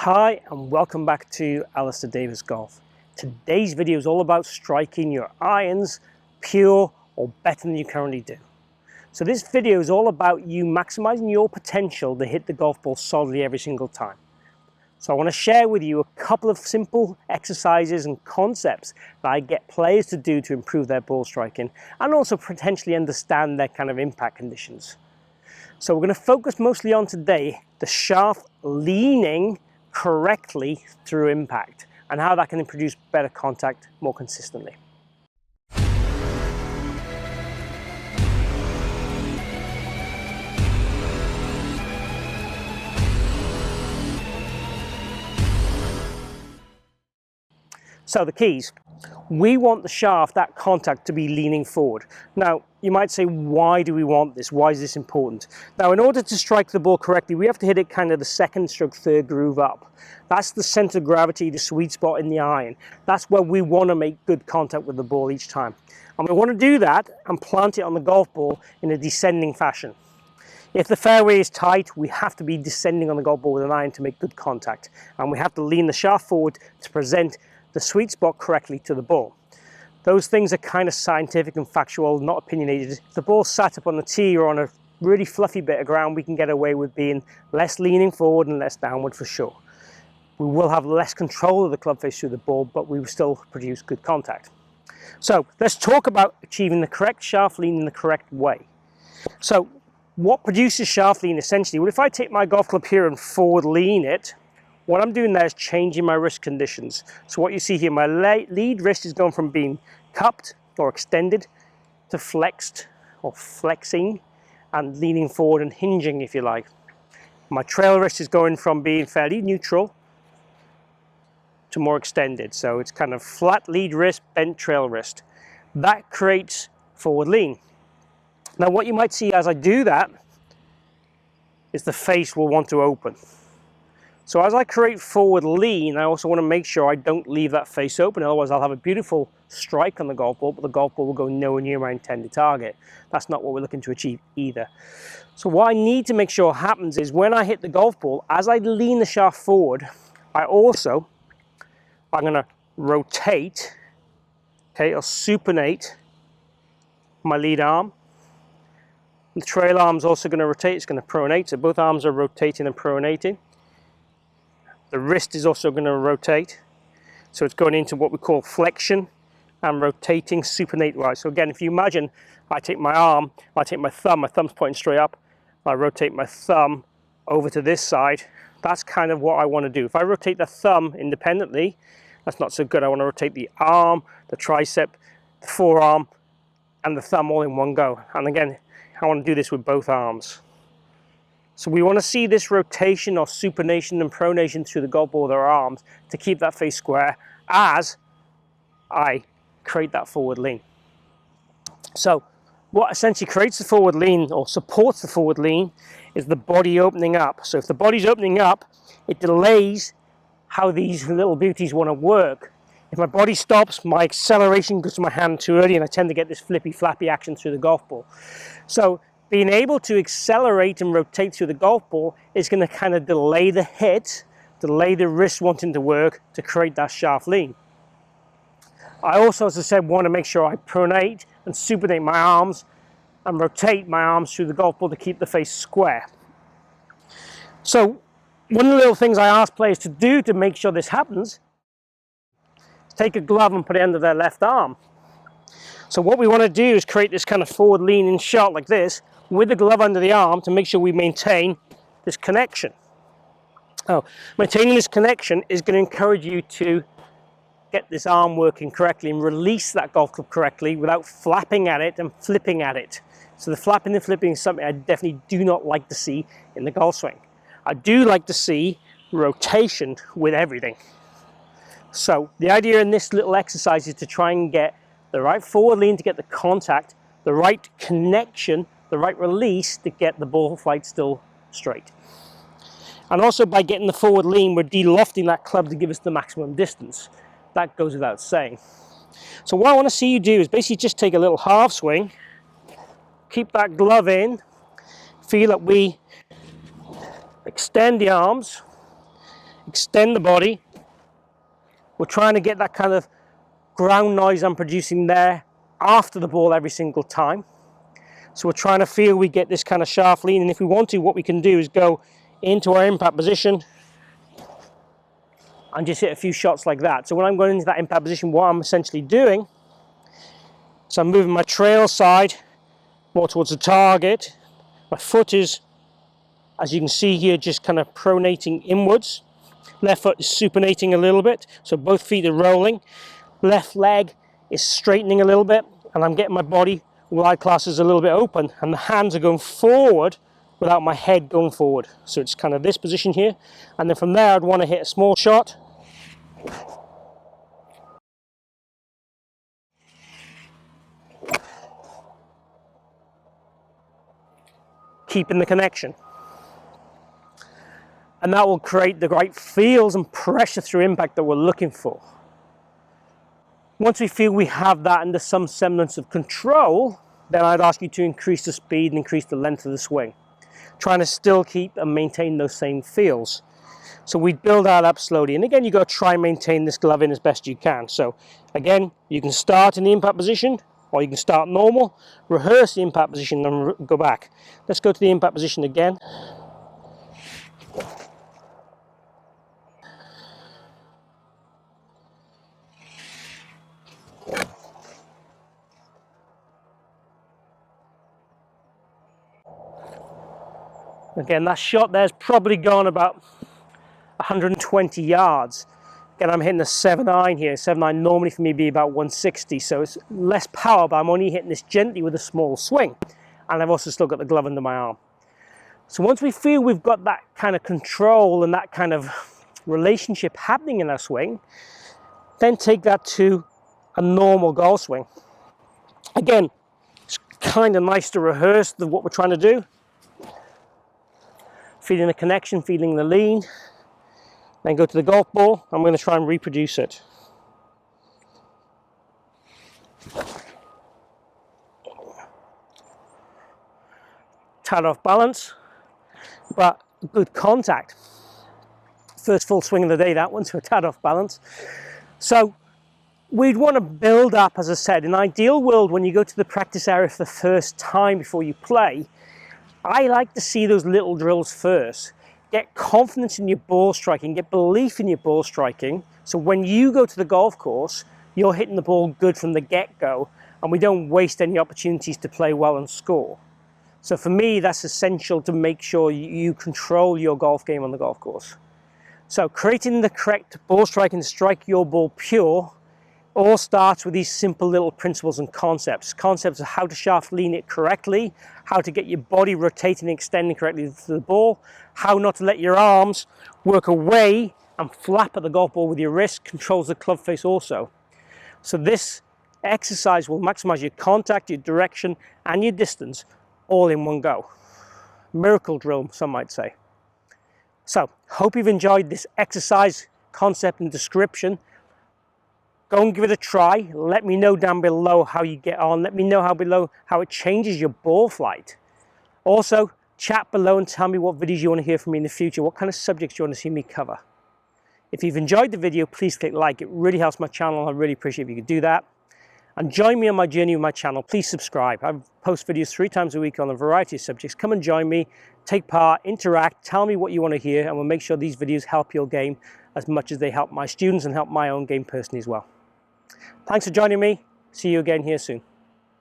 Hi and welcome back to Alistair Davies Golf. Today's video is all about striking your irons pure or better than you currently do. So this video is all about you maximizing your potential to hit the golf ball solidly every single time. So I want to share with you a couple of simple exercises and concepts that I get players to do to improve their ball striking and also potentially understand their kind of impact conditions. So we're going to focus mostly on today the shaft leaning correctly through impact and how that can produce better contact more consistently. So the keys. We want the shaft, that contact, to be leaning forward. Now, you might say, why do we want this? Why is this important? Now, in order to strike the ball correctly, we have to hit it kind of the second stroke third groove up. That's the center of gravity, the sweet spot in the iron. That's where we want to make good contact with the ball each time. And we want to do that and plant it on the golf ball in a descending fashion. If the fairway is tight, we have to be descending on the golf ball with an iron to make good contact. And we have to lean the shaft forward to present the sweet spot correctly to the ball. Those things are kind of scientific and factual, not opinionated. If the ball's sat up on the tee or on a really fluffy bit of ground, we can get away with being less leaning forward and less downward for sure. We will have less control of the club face through the ball, but we will still produce good contact. So let's talk about achieving the correct shaft lean in the correct way. So what produces shaft lean essentially? Well, if I take my golf club here and forward lean it, what I'm doing there is changing my wrist conditions. So what you see here, my lead wrist is going from being cupped or extended to flexed or flexing and leaning forward and hinging, if you like. My trail wrist is going from being fairly neutral to more extended. So it's kind of flat lead wrist, bent trail wrist. That creates forward lean. Now what you might see as I do that is the face will want to open. So as I create forward lean, I also want to make sure I don't leave that face open, otherwise I'll have a beautiful strike on the golf ball, but the golf ball will go nowhere near my intended target. That's not what we're looking to achieve either. So what I need to make sure happens is when I hit the golf ball, as I lean the shaft forward, I'm going to rotate, okay, or supinate my lead arm. The trail arm's also going to rotate, it's going to pronate, so both arms are rotating and pronating. The wrist is also going to rotate, so it's going into what we call flexion and rotating supinate wise. So again, if you imagine, I take my arm, I take my thumb's pointing straight up, I rotate my thumb over to this side. That's kind of what I want to do. If I rotate the thumb independently, that's not so good. I want to rotate the arm, the tricep, the forearm, and the thumb all in one go. And again, I want to do this with both arms. So we want to see this rotation or supination and pronation through the golf ball with our arms to keep that face square as I create that forward lean. So what essentially creates the forward lean or supports the forward lean is the body opening up. So if the body's opening up, it delays how these little beauties want to work. If my body stops, my acceleration goes to my hand too early and I tend to get this flippy flappy action through the golf ball. So being able to accelerate and rotate through the golf ball is going to kind of delay the hit, delay the wrist wanting to work to create that shaft lean. I also, as I said, want to make sure I pronate and supinate my arms and rotate my arms through the golf ball to keep the face square. So one of the little things I ask players to do to make sure this happens is take a glove and put it under their left arm. So what we want to do is create this kind of forward leaning shot like this with the glove under the arm to make sure we maintain this connection. Maintaining this connection is going to encourage you to get this arm working correctly and release that golf club correctly without flapping at it and flipping at it. So the flapping and flipping is something I definitely do not like to see in the golf swing. I do like to see rotation with everything. So the idea in this little exercise is to try and get the right forward lean to get the contact, the right connection, the right release to get the ball flight still straight. And also by getting the forward lean, we're de-lofting that club to give us the maximum distance. That goes without saying. So what I want to see you do is basically just take a little half swing, keep that glove in, feel that we extend the arms, extend the body. We're trying to get that kind of ground noise I'm producing there after the ball every single time. So we're trying to feel we get this kind of shaft lean, and if we want to, what we can do is go into our impact position and just hit a few shots like that. So when I'm going into that impact position, what I'm essentially doing is I'm moving my trail side more towards the target. My foot is, as you can see here, just kind of pronating inwards. Left foot is supinating a little bit, so both feet are rolling. Left leg is straightening a little bit, and I'm getting my body wide classes a little bit open, and the hands are going forward without my head going forward. So it's kind of this position here, and then from there I'd want to hit a small shot. Keeping the connection. And that will create the right feels and pressure through impact that we're looking for. Once we feel we have that under some semblance of control, then I'd ask you to increase the speed and increase the length of the swing, trying to still keep and maintain those same feels. So we build that up slowly, and again, you've got to try and maintain this glove in as best you can. So again, you can start in the impact position, or you can start normal, rehearse the impact position and go back. Let's go to the impact position again. Again, that shot there's probably gone about 120 yards. Again, I'm hitting a 7-iron here. 7-iron normally for me be about 160, so it's less power, but I'm only hitting this gently with a small swing. And I've also still got the glove under my arm. So once we feel we've got that kind of control and that kind of relationship happening in our swing, then take that to a normal golf swing. Again, it's kind of nice to rehearse what we're trying to do. Feeling the connection, feeling the lean. Then go to the golf ball. I'm going to try and reproduce it. Tad off balance, but good contact. First full swing of the day, that one, so a tad off balance. So we'd want to build up, as I said, in an ideal world, when you go to the practice area for the first time before you play, I like to see those little drills first. Get confidence in your ball striking, get belief in your ball striking, so when you go to the golf course, you're hitting the ball good from the get-go, and we don't waste any opportunities to play well and score. So for me, that's essential to make sure you control your golf game on the golf course. So creating the correct ball striking to strike your ball pure all starts with these simple little principles and concepts. Concepts of how to shaft lean it correctly, how to get your body rotating and extending correctly to the ball, how not to let your arms work away and flap at the golf ball with your wrist, controls the club face also. So this exercise will maximize your contact, your direction, and your distance all in one go. Miracle drill, some might say. So, hope you've enjoyed this exercise concept and description. Go and give it a try. Let me know down below how you get on. Let me know how it changes your ball flight. Also, chat below and tell me what videos you want to hear from me in the future. What kind of subjects you want to see me cover. If you've enjoyed the video, please click like. It really helps my channel. I really appreciate if you could do that. And join me on my journey with my channel. Please subscribe. I post videos 3 times a week on a variety of subjects. Come and join me, take part, interact, tell me what you want to hear, and we'll make sure these videos help your game as much as they help my students and help my own game personally as well. Thanks for joining me. See you again here soon.